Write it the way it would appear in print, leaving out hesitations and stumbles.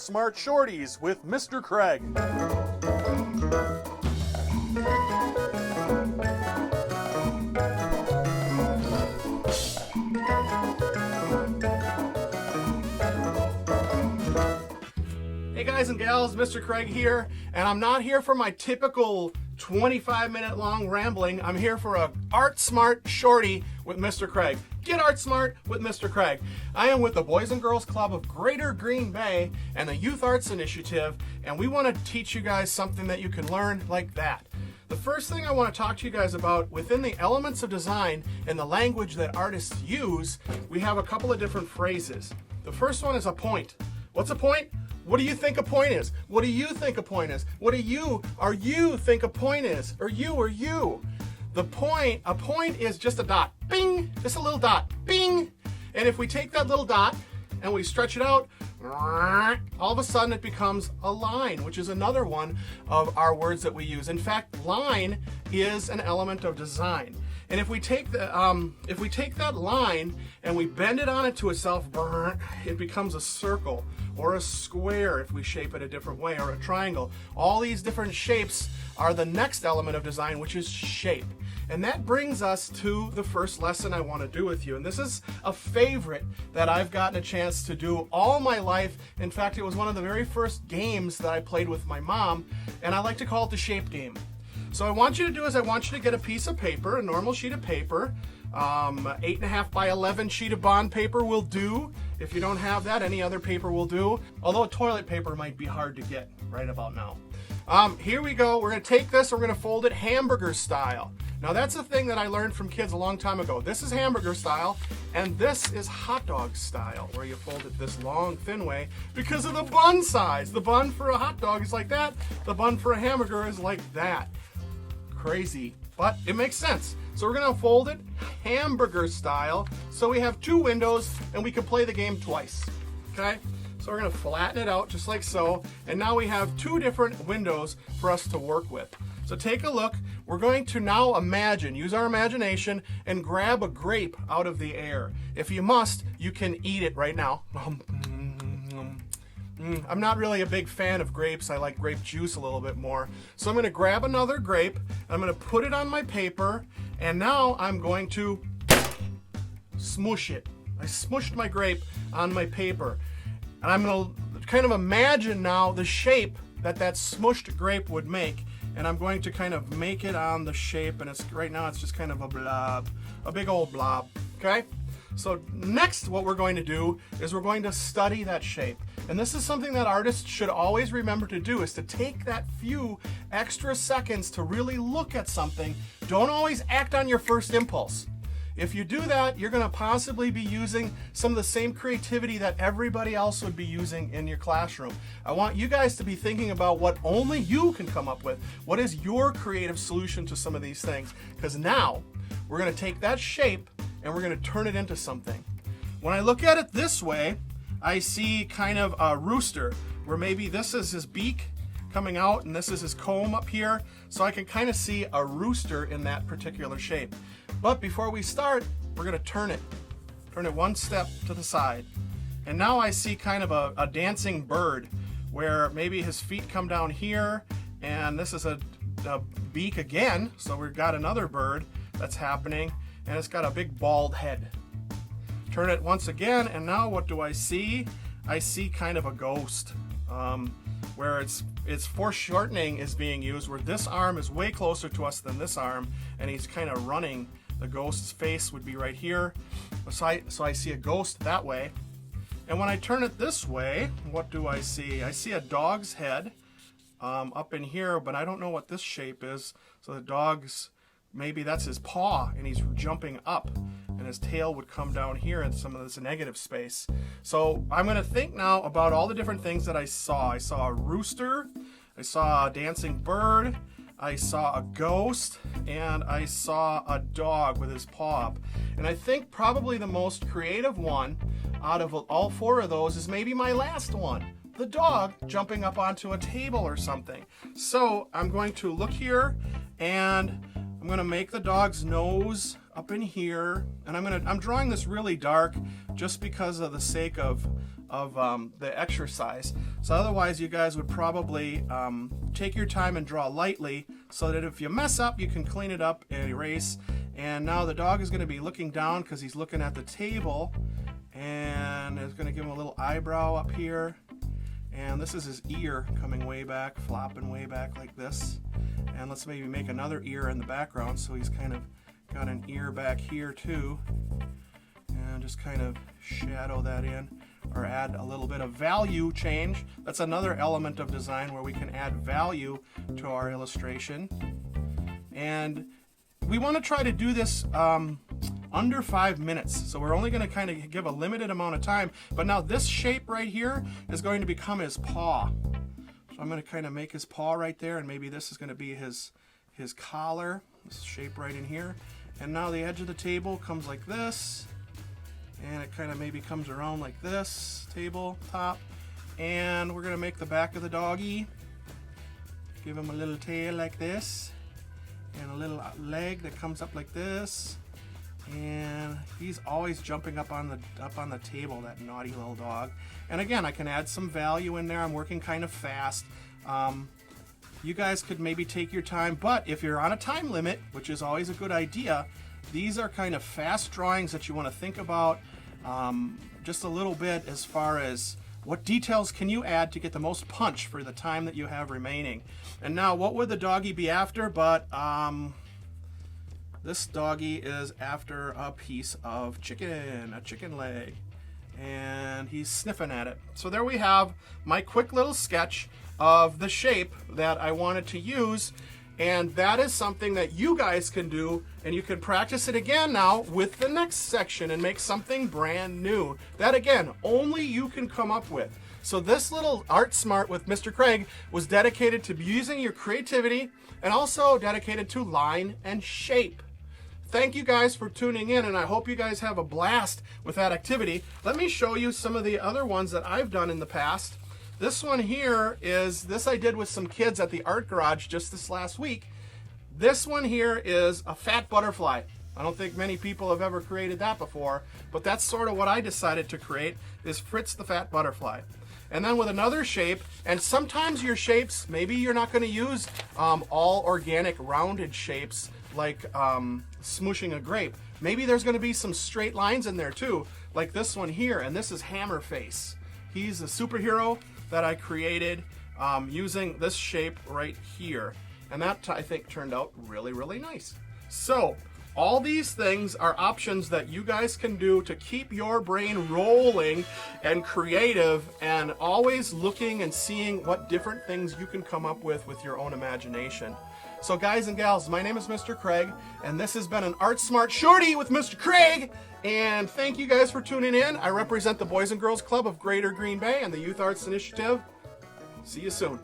Smart Shorties with Mr. Craig. Hey guys and gals, Mr. Craig here, and I'm not here for my typical 25-minute long rambling. I'm here for a Art Smart Shorty with Mr. Craig. Get Art Smart with Mr. Craig. I am with the Boys and Girls Club of Greater Green Bay and the Youth Arts Initiative, and we want to teach you guys something that you can learn like that. The first thing I want to talk to you guys about within the elements of design and the language that artists use, we have a couple of different phrases. The first one is a point. What's a point? What do you think a point is? What do you think a point is? What do you think a point is? Or you? A point is just a dot. Bing! Just a little dot. Bing! And if we take that little dot and we stretch it out, all of a sudden it becomes a line, which is another one of our words that we use. In fact, line is an element of design. And if we take that line and we bend it on it to itself, it becomes a circle or a square if we shape it a different way, or a triangle. All these different shapes are the next element of design, which is shape. And that brings us to the first lesson I want to do with you. And this is a favorite that I've gotten a chance to do all my life. In fact, it was one of the very first games that I played with my mom, and I like to call it the shape game. So what I want you to do is I want you to get a piece of paper, a normal sheet of paper, 8.5 by 11 sheet of bond paper will do. If you don't have that, any other paper will do. Although toilet paper might be hard to get right about now. Here we go. We're going to take this, we're going to fold it hamburger style. Now that's a thing that I learned from kids a long time ago. This is hamburger style, and this is hot dog style, where you fold it this long, thin way because of the bun size. The bun for a hot dog is like that. The bun for a hamburger is like that. Crazy, but it makes sense. So we're going to fold it hamburger style, so we have two windows and we can play the game twice. Okay, so we're going to flatten it out just like so, and now we have two different windows for us to work with. So take a look. We're going to now use our imagination and grab a grape out of the air. If you must, you can eat it right now. I'm not really a big fan of grapes. I like grape juice a little bit more. So I'm going to grab another grape, I'm going to put it on my paper, and now I'm going to smoosh it. I smooshed my grape on my paper, and I'm going to kind of imagine now the shape that smooshed grape would make, and I'm going to kind of make it on the shape, and right now it's just kind of a blob, a big old blob, okay? So next what we're going to do is we're going to study that shape. And this is something that artists should always remember to do, is to take that few extra seconds to really look at something. Don't always act on your first impulse. If you do that, you're going to possibly be using some of the same creativity that everybody else would be using in your classroom. I want you guys to be thinking about what only you can come up with. What is your creative solution to some of these things? Because now we're going to take that shape and we're going to turn it into something. When I look at it this way, I see kind of a rooster, where maybe this is his beak coming out and this is his comb up here. So I can kind of see a rooster in that particular shape. But before we start, we're going to turn it one step to the side. And now I see kind of a dancing bird, where maybe his feet come down here, and this is a beak again. So we've got another bird that's happening, and it's got a big bald head. Turn it once again, and now what do I see? I see kind of a ghost, where it's foreshortening is being used, where this arm is way closer to us than this arm, and he's kind of running. The ghost's face would be right here. So I see a ghost that way. And when I turn it this way, what do I see? I see a dog's head up in here, but I don't know what this shape is. So the dog's, maybe that's his paw, and he's jumping up, and his tail would come down here in some of this negative space. So I'm going to think now about all the different things that I saw. I saw a rooster, I saw a dancing bird, I saw a ghost, and I saw a dog with his paw up. And I think probably the most creative one out of all four of those is maybe my last one, the dog jumping up onto a table or something. So I'm going to look here, and I'm going to make the dog's nose up in here, and I'm drawing this really dark just because of the sake of the exercise. So otherwise you guys would probably take your time and draw lightly so that if you mess up, you can clean it up and erase. And now the dog is going to be looking down because he's looking at the table, and it's going to give him a little eyebrow up here. And this is his ear coming way back, flopping way back like this. And let's maybe make another ear in the background so he's kind of got an ear back here too. And just kind of shadow that in, or add a little bit of value change. That's another element of design where we can add value to our illustration. And we want to try to do this under 5 minutes. So we're only going to kind of give a limited amount of time. But now this shape right here is going to become his paw. So I'm going to kind of make his paw right there, and maybe this is going to be his collar, this shape right in here. And now the edge of the table comes like this, and it kind of maybe comes around like this, table top. And we're going to make the back of the doggy, give him a little tail like this, and a little leg that comes up like this. And he's always jumping up on the table, that naughty little dog. And again, I can add some value in there. I'm working kind of fast. You guys could maybe take your time, but if you're on a time limit, which is always a good idea, these are kind of fast drawings that you want to think about just a little bit as far as what details can you add to get the most punch for the time that you have remaining. And now, what would the doggy be after? But this doggy is after a piece of chicken, a chicken leg, and he's sniffing at it. So there we have my quick little sketch of the shape that I wanted to use, and that is something that you guys can do, and you can practice it again now with the next section and make something brand new. That again, only you can come up with. So this little Art Smart with Mr. Craig was dedicated to using your creativity and also dedicated to line and shape. Thank you guys for tuning in, and I hope you guys have a blast with that activity. Let me show you some of the other ones that I've done in the past. This one here is, this I did with some kids at the art garage just this last week. This one here is a fat butterfly. I don't think many people have ever created that before, but that's sort of what I decided to create, is Fritz the fat butterfly. And then with another shape, and sometimes your shapes, maybe you're not going to use all organic rounded shapes like smooshing a grape. Maybe there's going to be some straight lines in there too, like this one here, and this is Hammerface. He's a superhero that I created using this shape right here. And that, I think, turned out really, really nice. So, all these things are options that you guys can do to keep your brain rolling and creative and always looking and seeing what different things you can come up with your own imagination. So guys and gals, my name is Mr. Craig, and this has been an Art Smart Shorty with Mr. Craig. And thank you guys for tuning in. I represent the Boys and Girls Club of Greater Green Bay and the Youth Arts Initiative. See you soon.